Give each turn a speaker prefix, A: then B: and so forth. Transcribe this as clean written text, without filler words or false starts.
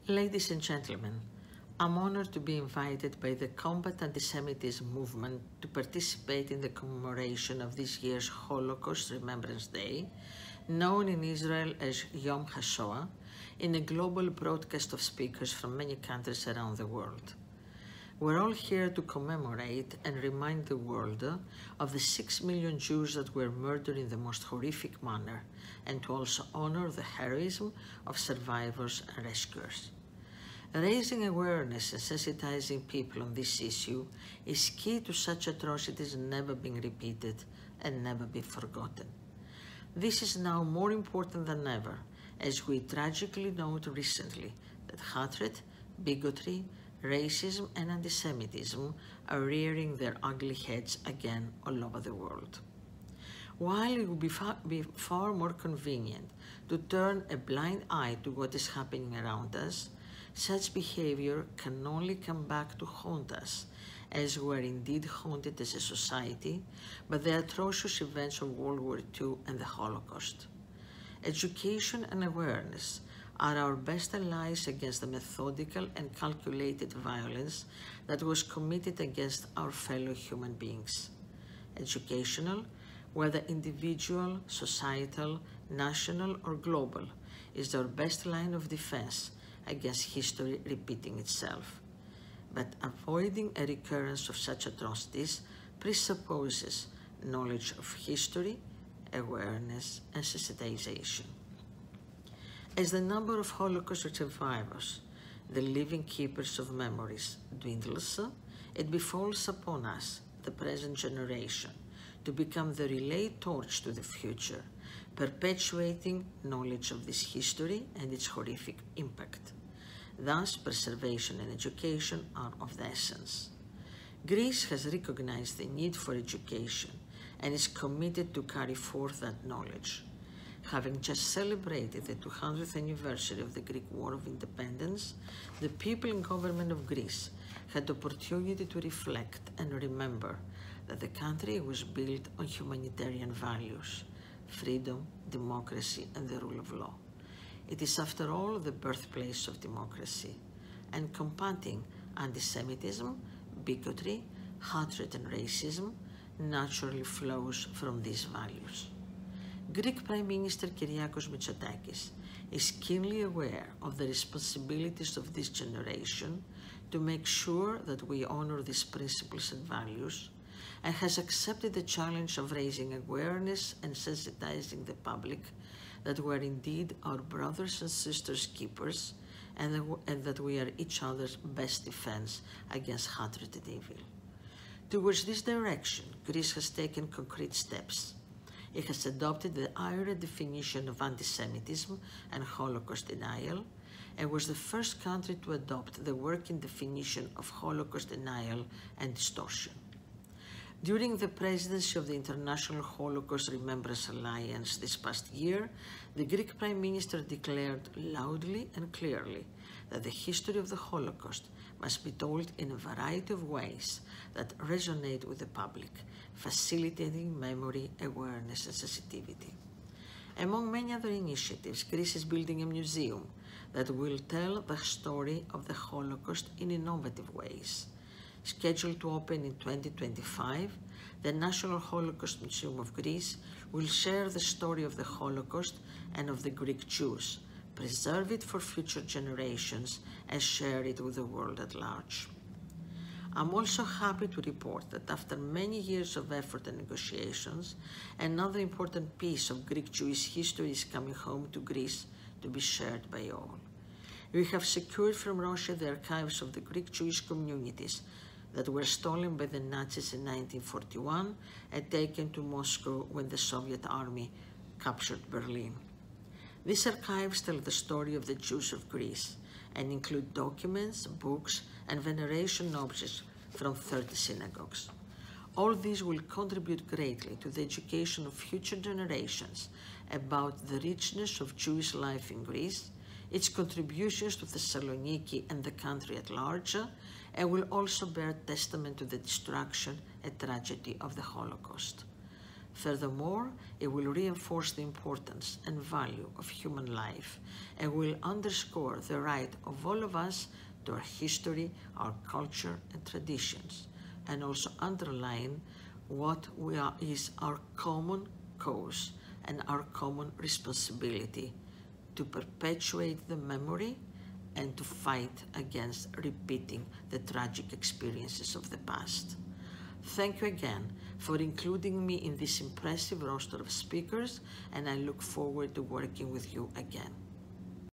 A: Ladies and gentlemen, I'm honored to be invited by the Combat Antisemitism movement to participate in the commemoration of this year's Holocaust Remembrance Day, known in Israel as Yom HaShoah, in a global broadcast of speakers from many countries around the world. We're all here to commemorate and remind the world of the 6 million Jews that were murdered in the most horrific manner, and to also honor the heroism of survivors and rescuers. Raising awareness and sensitizing people on this issue is key to such atrocities never being repeated and never be forgotten. This is now more important than ever, as we tragically note recently that hatred, bigotry, racism and antisemitism are rearing their ugly heads again all over the world. While it would be far more convenient to turn a blind eye to what is happening around us, such behavior can only come back to haunt us, as we are indeed haunted as a society by the atrocious events of World War II and the Holocaust. Education and awareness are our best allies against the methodical and calculated violence that was committed against our fellow human beings. Educational, whether individual, societal, national, or global, is our best line of defense against history repeating itself. But avoiding a recurrence of such atrocities presupposes knowledge of history, awareness, and sensitization. As the number of Holocaust survivors, the living keepers of memories, dwindles, it befalls upon us, the present generation, to become the relay torch to the future, perpetuating knowledge of this history and its horrific impact. Thus, preservation and education are of the essence. Greece has recognized the need for education and is committed to carry forth that knowledge. Having just celebrated the 200th anniversary of the Greek War of Independence, the people and government of Greece had the opportunity to reflect and remember that the country was built on humanitarian values, freedom, democracy, and the rule of law. It is, after all, the birthplace of democracy, and combating antisemitism, bigotry, hatred, and racism naturally flows from these values. Greek Prime Minister Kyriakos Mitsotakis is keenly aware of the responsibilities of this generation to make sure that we honor these principles and values, and has accepted the challenge of raising awareness and sensitizing the public that we are indeed our brothers and sisters keepers, and that we are each other's best defense against hatred and evil. Towards this direction, Greece has taken concrete steps. It has adopted the IHRA definition of antisemitism and Holocaust denial, and was the first country to adopt the working definition of Holocaust denial and distortion. During the presidency of the International Holocaust Remembrance Alliance this past year, the Greek Prime Minister declared loudly and clearly that the history of the Holocaust must be told in a variety of ways that resonate with the public, facilitating memory, awareness, and sensitivity. Among many other initiatives, Greece is building a museum that will tell the story of the Holocaust in innovative ways. Scheduled to open in 2025, the National Holocaust Museum of Greece will share the story of the Holocaust and of the Greek Jews, preserve it for future generations, and share it with the world at large. I'm also happy to report that after many years of effort and negotiations, another important piece of Greek Jewish history is coming home to Greece to be shared by all. We have secured from Russia the archives of the Greek Jewish communities that were stolen by the Nazis in 1941 and taken to Moscow when the Soviet army captured Berlin. These archives tell the story of the Jews of Greece and include documents, books, and veneration objects from 30 synagogues. All these will contribute greatly to the education of future generations about the richness of Jewish life in Greece, its contributions to Thessaloniki and the country at large, and will also bear testament to the destruction and tragedy of the Holocaust. Furthermore, it will reinforce the importance and value of human life and will underscore the right of all of us to our history, our culture, and traditions, and also underline what is our common cause and our common responsibility to perpetuate the memory and to fight against repeating the tragic experiences of the past. Thank you again for including me in this impressive roster of speakers, and I look forward to working with you again.